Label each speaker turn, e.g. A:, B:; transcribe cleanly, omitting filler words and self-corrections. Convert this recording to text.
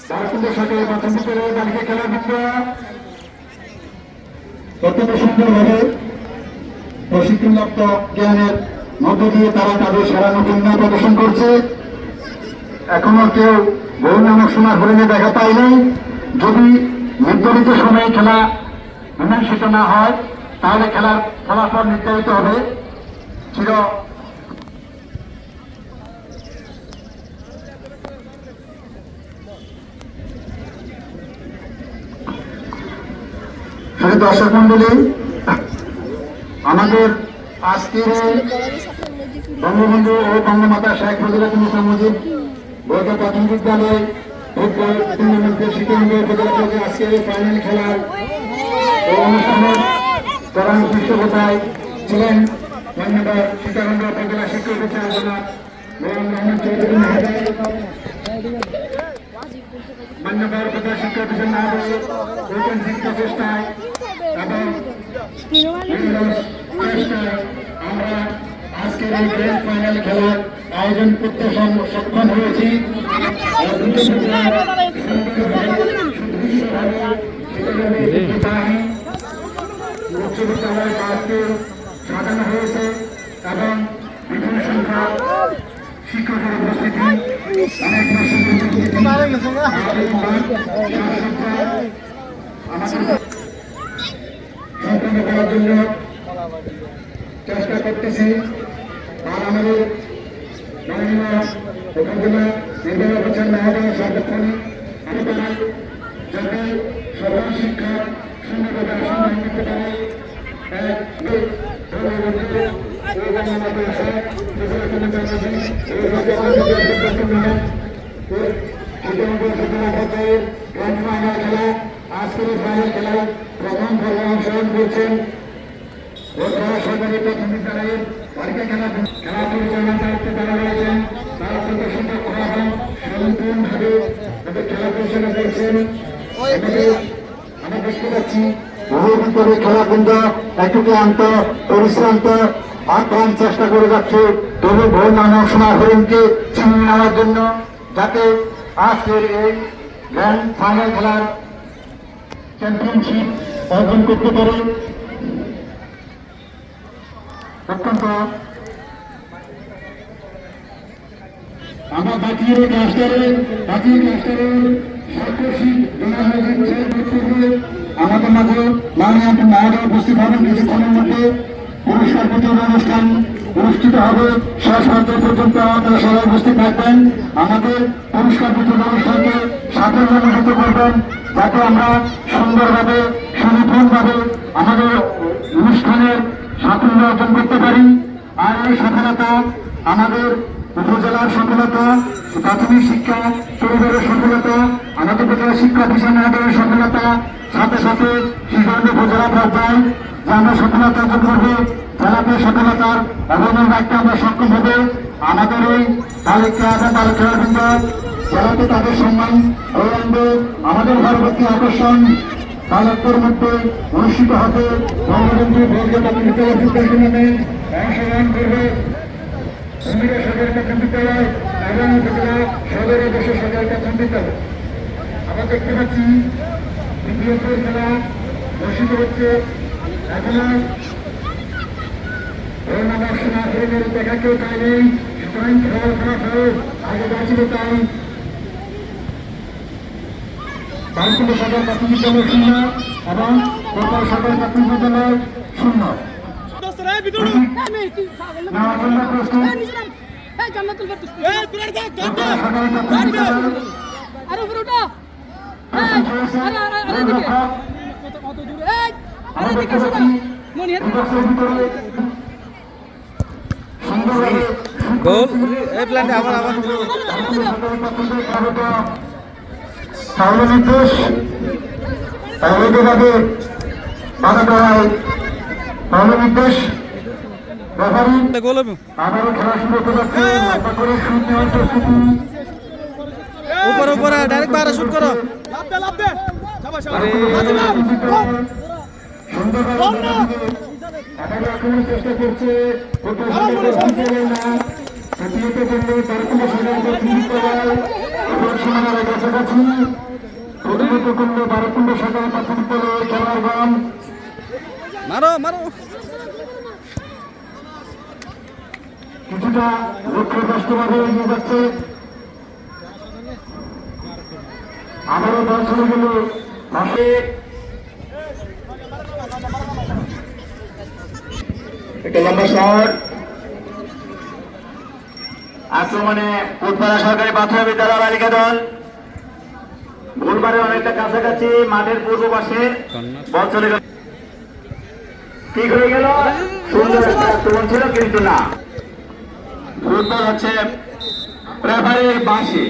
A: তারপরে সাথে প্রথম বিদ্যালয়ে বালিকা খেলার বিদ্যা অত্যন্ত সুন্দরভাবে প্রশিক্ষণপ্রাপ্ত জ্ঞানের মধ্য দিয়ে তারা তাদের সেরা নৈপুণ্য প্রদর্শন করছে। এখনো কেউ বহু নামক সোনার হরিণে দেখা পায়নি। যদি নির্ধারিত সময়ে খেলা মীমাংসিত না হয় তাহলে খেলার ফলাফল নির্ধারিত হবে। চির দর্শক মন্ডলী, আমাদের আজকের বঙ্গবন্ধু ও বঙ্গমাতা শেখ মুজিবুর মুজিব বৈধ প্রাথমিক বিদ্যালয় ফুটবল টুর্নামেন্টের শিক্ষাকেন্দ্র উপজেলা আজকের ফাইনাল খেলার অনুষ্ঠানের প্রধান পৃষ্ঠপোষক ছিলেন মান্যবর শিক্ষাকেন্দ্র উপজেলা শিক্ষক পরিচালনা গোলাম মোহাম্মদ চৌধুরী মহোদয়, মান্যবর উপজেলা শিক্ষক পরিচালনা শিক্ষা চেষ্টায় এবং আমরা আজকের এই গ্র্যান্ড ফাইনাল খেলার আয়োজন করতে সক্ষম হয়েছি। উচ্চ বিদ্যালয় আজকে সাজানো হয়েছে এবং বিভিন্ন সংখ্যক শিক্ষকের উপস্থিতি অনেক সম্পন্ন করার জন্য চেষ্টা করতেছি। আর আমাদের মাননীয় উপজেলা নির্বাহী অফিসার মহোদয় সর্বক্ষণিক যাতে সকল শিক্ষা সুন্দরভাবে সমাধান করতে পারে আজকের ফাইনাল খেলায় প্রথম পর্ব অংশগ্রহণ করছেন সরকারি প্রাথমিক বিদ্যালয়ের বালিকা খেলা পরিচালনার দায়িত্বে তারা রয়েছেন। তারা অত্যন্ত সুন্দর ফলাফল সম্পূর্ণভাবে তাদের খেলা পরিচালনা করছেন। আমরা দেখতে পাচ্ছি বহু ভিতরে খেলাবৃন্দ একটু ক্লান্ত পরিশ্রান্ত আপ্রাণ চেষ্টা করে যাচ্ছে তবু বহু নামক সোনার হরিণকে ছিনিয়ে নেওয়ার জন্য, যাতে আজকের এই গ্র্যান্ড ফাইনাল খেলার চ্যাম্পিয়নশিপ অর্জন করতে পারে। অত্যন্ত আমরা বাকির ক্লাস্টারের সাক্ষী আমাদের মাঝে মাননীয় মহোদয় উপস্থিত হবেন। কিছুক্ষণের মধ্যে পুরস্কার বিতরণ অনুষ্ঠান অনুষ্ঠিত হবে। শেষ পর্যন্ত আপনারা সবাই উপস্থিত থাকবেন। আমাদের পুরস্কার বিতরণ অনুষ্ঠানকে সাফল্যমণ্ডিত করবেন, যাতে আমরা সুন্দরভাবে সুনিপুণভাবে আমাদের অনুষ্ঠানের সাফল্য অর্জন করতে পারি। আর এই সফলতা আমাদের উপজেলার সফলতা, প্রাথমিক শিক্ষা পরিবারের সফলতা, আমাদের উপজেলা শিক্ষা অফিসার মহোদয়ের সফলতা, সাথে সাথে শিশুগঞ্জ উপজেলা পর্যায়ে যে আমরা সফলতা অর্জন করবো, জেলাতে সফলতার অবদান রাখতে আমরা সক্ষম হবে। আমাদের এই বালিকা এবং বালিকাবৃন্দ জেলাতে তাদের সম্মান অবলম্বে আমাদের পরবর্তী আকর্ষণ কালকের মধ্যে অনুষ্ঠিত হবে। বঙ্গবন্ধু বর্গ প্রাথমিক বিদ্যালয় ফুটবল টুর্নামেন্ট অংশগ্রহণ করবে কুমিরা সদর প্রাথমিক বিদ্যালয় এবং উপজেলা সদর দেশের সদর প্রাথমিক বিদ্যালয়। আমরা দেখতে পাচ্ছি দ্বিতীয় খেলা অনুষ্ঠিত হচ্ছে। এখনো নামক সোনার হরিণের দেখা কেউ তাই নেই, সুতরাং ফলাফল আগে যা ছিল তাই। বারকুণ্ড সদর প্রাথমিক বিদ্যালয় 0 এবং কোপাল সদর প্রাথমিক বিদ্যালয় 0। তাহলে নির্দেশ অবৈধভাবে বাধা দেওয়া হয়। তাহলে নির্দেশ আবারও খেলা শুরু হতে যাচ্ছে। করে শুট নেওয়ার প্রস্তুতি
B: উপরে উপরে ডাইরেক্ট বাইরে শুট করো।
A: চেষ্টা করছে প্রতিহত করলে সীমানার কাছাকাছি প্রতিনিধিত্ব করল বারকুণ্ড সরকারি প্রাথমিক বিদ্যালয়ের খেলার গ্রাম।
B: মারো মারো
A: কিছুটা লক্ষ্যভ্রষ্টভাবে এগিয়ে যাচ্ছে। আবারও দল চলে গেল পাশে। একটা লম্বা শট আক্রমণে কোটপাড়া সরকারি প্রাথমিক বিদ্যালয় বালিকা দল গোলবারে অনেকটা কাছাকাছি মাঠের পূর্ব পাশে বল চলে গেল, ঠিক হয়ে গেল। সুন্দর একটা আক্রমণ ছিল কিন্তু না, ফুটবল হচ্ছে রেফারির বাঁশি।